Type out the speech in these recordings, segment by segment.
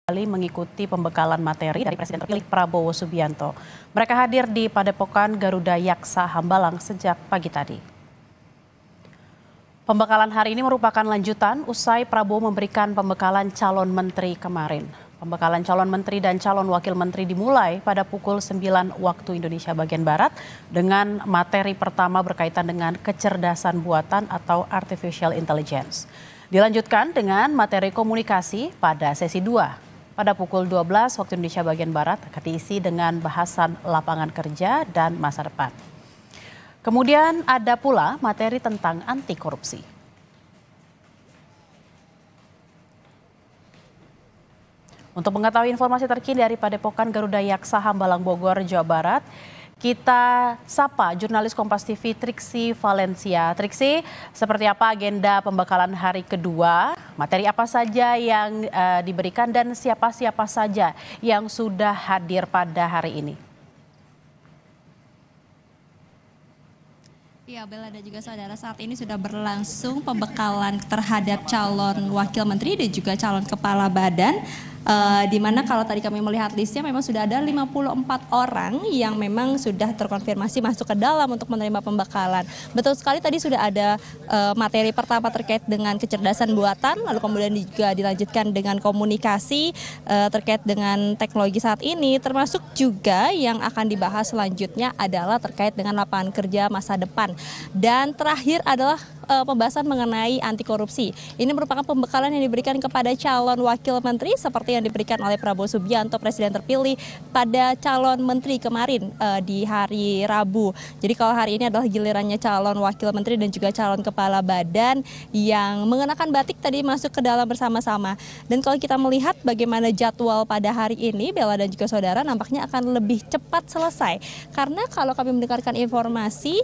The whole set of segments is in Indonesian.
kembali mengikuti pembekalan materi dari Presiden terpilih Prabowo Subianto. Mereka hadir di Padepokan Garuda Yaksa Hambalang sejak pagi tadi. Pembekalan hari ini merupakan lanjutan usai Prabowo memberikan pembekalan calon menteri kemarin. Pembekalan calon menteri dan calon wakil menteri dimulai pada pukul 9 waktu Indonesia bagian Barat dengan materi pertama berkaitan dengan kecerdasan buatan atau artificial intelligence. Dilanjutkan dengan materi komunikasi pada sesi 2. Pada pukul 12 waktu Indonesia bagian Barat akan diisi dengan bahasan lapangan kerja dan masa depan. Kemudian ada pula materi tentang anti korupsi. Untuk mengetahui informasi terkini dari Padepokan Garuda Yaksa Hambalang Bogor, Jawa Barat, kita sapa jurnalis Kompas TV Triksi Valencia. Triksi, seperti apa agenda pembekalan hari kedua? Materi apa saja yang diberikan dan siapa-siapa saja yang sudah hadir pada hari ini? Ya, Bella dan juga saudara, saat ini sudah berlangsung pembekalan terhadap calon wakil menteri dan juga calon kepala badan. Di mana kalau tadi kami melihat listnya memang sudah ada 54 orang yang memang sudah terkonfirmasi masuk ke dalam untuk menerima pembekalan. Betul sekali, tadi sudah ada materi pertama terkait dengan kecerdasan buatan, lalu kemudian juga dilanjutkan dengan komunikasi terkait dengan teknologi saat ini, termasuk juga yang akan dibahas selanjutnya adalah terkait dengan lapangan kerja masa depan. Dan terakhir adalah pembahasan mengenai anti korupsi. Ini merupakan pembekalan yang diberikan kepada calon wakil menteri seperti yang diberikan oleh Prabowo Subianto, Presiden terpilih pada calon menteri kemarin di hari Rabu. Jadi kalau hari ini adalah gilirannya calon wakil menteri dan juga calon kepala badan yang mengenakan batik tadi masuk ke dalam bersama-sama. Dan kalau kita melihat bagaimana jadwal pada hari ini, Bella dan juga saudara, nampaknya akan lebih cepat selesai. Karena kalau kami mendengarkan informasi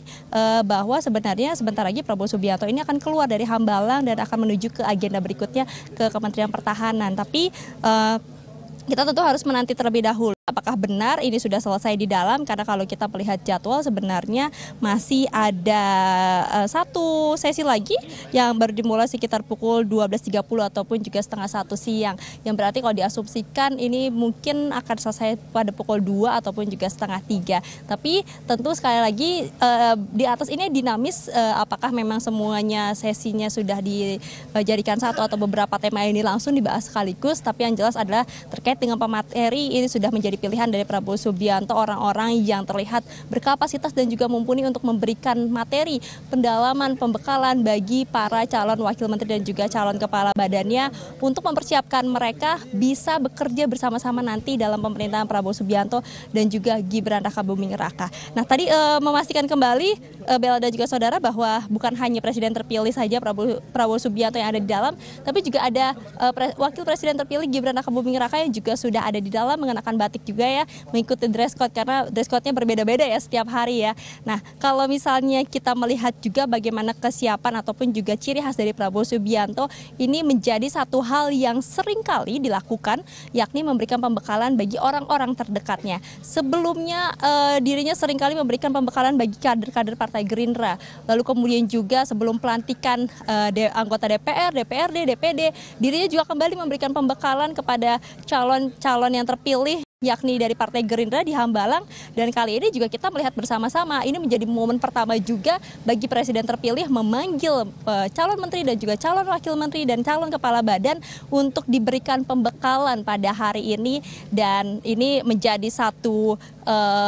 bahwa sebenarnya sebentar lagi Prabowo Subianto ini akan keluar dari Hambalang dan akan menuju ke agenda berikutnya ke Kementerian Pertahanan. Tapi kita tentu harus menanti terlebih dahulu apakah benar ini sudah selesai di dalam, karena kalau kita melihat jadwal sebenarnya masih ada satu sesi lagi yang baru dimulai sekitar pukul 12.30 ataupun juga setengah 1 siang. Yang berarti kalau diasumsikan ini mungkin akan selesai pada pukul 2 ataupun juga setengah 3. Tapi tentu sekali lagi di atas ini dinamis, apakah memang semuanya sesinya sudah dijadikan satu atau beberapa tema ini langsung dibahas sekaligus. Tapi yang jelas adalah terkait dengan pemateri ini sudah menjadi pilihan dari Prabowo Subianto, orang-orang yang terlihat berkapasitas dan juga mumpuni untuk memberikan materi pendalaman pembekalan bagi para calon wakil menteri dan juga calon kepala badannya untuk mempersiapkan mereka bisa bekerja bersama-sama nanti dalam pemerintahan Prabowo Subianto dan juga Gibran Rakabuming Raka. Nah, tadi memastikan kembali Bella dan juga saudara bahwa bukan hanya presiden terpilih saja Prabowo Subianto yang ada di dalam, tapi juga ada wakil presiden terpilih Gibran Rakabuming Raka yang juga sudah ada di dalam mengenakan batik juga ya, mengikuti dress code karena dress code-nya berbeda-beda ya setiap hari ya. Nah, kalau misalnya kita melihat juga bagaimana kesiapan ataupun juga ciri khas dari Prabowo Subianto, ini menjadi satu hal yang sering kali dilakukan, yakni memberikan pembekalan bagi orang-orang terdekatnya. Sebelumnya dirinya sering kali memberikan pembekalan bagi kader-kader Partai Gerindra. Lalu kemudian juga sebelum pelantikan anggota DPR, DPRD, DPD, dirinya juga kembali memberikan pembekalan kepada calon-calon yang terpilih yakni dari Partai Gerindra di Hambalang. Dan kali ini juga kita melihat bersama-sama, ini menjadi momen pertama juga bagi presiden terpilih memanggil calon menteri dan juga calon wakil menteri dan calon kepala badan untuk diberikan pembekalan pada hari ini. Dan ini menjadi satu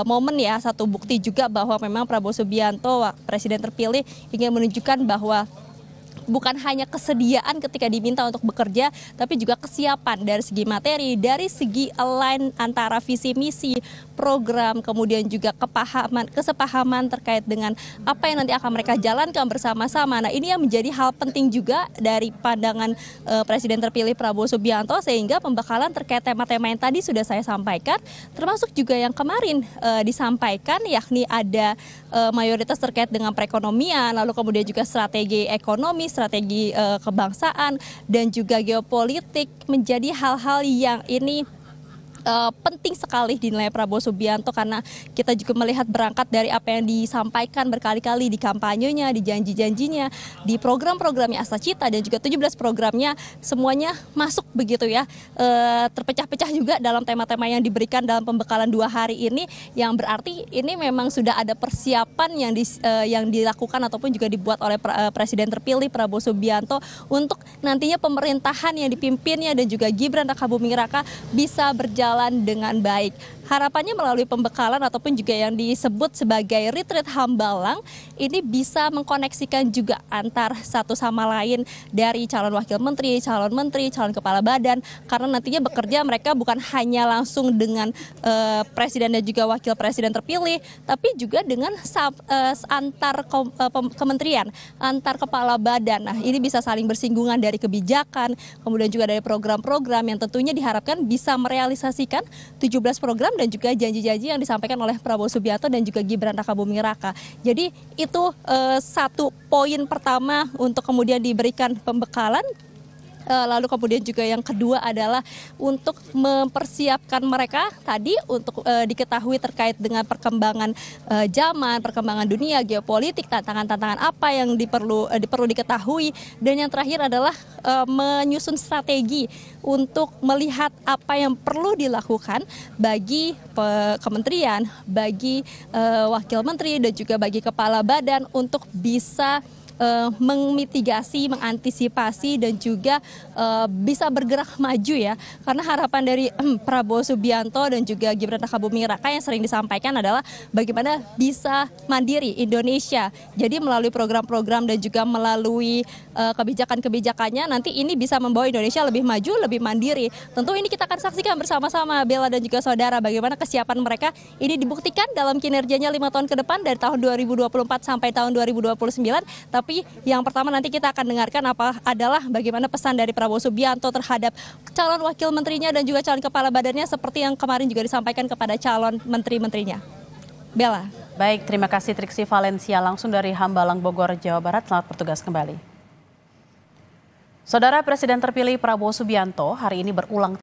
momen ya, satu bukti juga bahwa memang Prabowo Subianto, presiden terpilih, ingin menunjukkan bahwa bukan hanya kesediaan ketika diminta untuk bekerja, tapi juga kesiapan dari segi materi, dari segi align antara visi misi, program, kemudian juga kesepahaman terkait dengan apa yang nanti akan mereka jalankan bersama-sama. Nah, ini yang menjadi hal penting juga dari pandangan Presiden terpilih Prabowo Subianto, sehingga pembekalan terkait tema-tema yang tadi sudah saya sampaikan, termasuk juga yang kemarin disampaikan, yakni ada mayoritas terkait dengan perekonomian, lalu kemudian juga strategi ekonomi, strategi kebangsaan dan juga geopolitik, menjadi hal-hal yang ini penting sekali dinilai Prabowo Subianto karena kita juga melihat berangkat dari apa yang disampaikan berkali-kali di kampanyenya, di janji-janjinya, di program-programnya Asa Cita dan juga 17 programnya semuanya masuk begitu ya. Terpecah-pecah juga dalam tema-tema yang diberikan dalam pembekalan 2 hari ini yang berarti ini memang sudah ada persiapan yang dilakukan ataupun juga dibuat oleh Presiden terpilih Prabowo Subianto untuk nantinya pemerintahan yang dipimpinnya dan juga Gibran Rakabuming Raka bisa berjalan dengan baik. Harapannya melalui pembekalan ataupun juga yang disebut sebagai retreat Hambalang ini bisa mengkoneksikan juga antar satu sama lain dari calon wakil menteri, calon kepala badan karena nantinya bekerja mereka bukan hanya langsung dengan presiden dan juga wakil presiden terpilih tapi juga dengan antar kementerian, antar kepala badan. Nah, ini bisa saling bersinggungan dari kebijakan, kemudian juga dari program-program yang tentunya diharapkan bisa merealisasikan 17 program dan juga janji-janji yang disampaikan oleh Prabowo Subianto dan juga Gibran Rakabuming Raka. Jadi itu satu poin pertama untuk kemudian diberikan pembekalan. Lalu kemudian juga yang kedua adalah untuk mempersiapkan mereka tadi untuk diketahui terkait dengan perkembangan zaman, perkembangan dunia, geopolitik, tantangan-tantangan apa yang perlu diketahui dan yang terakhir adalah menyusun strategi untuk melihat apa yang perlu dilakukan bagi kementerian, bagi wakil menteri dan juga bagi kepala badan untuk bisa memitigasi, mengantisipasi dan juga bisa bergerak maju ya. Karena harapan dari Prabowo Subianto dan juga Gibran Rakabuming Raka yang sering disampaikan adalah bagaimana bisa mandiri Indonesia. Jadi melalui program-program dan juga melalui kebijakan-kebijakannya nanti ini bisa membawa Indonesia lebih maju, lebih mandiri. Tentu ini kita akan saksikan bersama-sama Bella dan juga saudara bagaimana kesiapan mereka ini dibuktikan dalam kinerjanya 5 tahun ke depan dari tahun 2024 sampai tahun 2029. Tapi yang pertama nanti kita akan dengarkan adalah bagaimana pesan dari Prabowo Subianto terhadap calon wakil menterinya dan juga calon kepala badannya seperti yang kemarin juga disampaikan kepada calon menteri-menterinya. Bella. Baik, terima kasih Triksi Valencia langsung dari Hambalang, Bogor, Jawa Barat. Selamat bertugas kembali. Saudara Presiden terpilih Prabowo Subianto hari ini berulang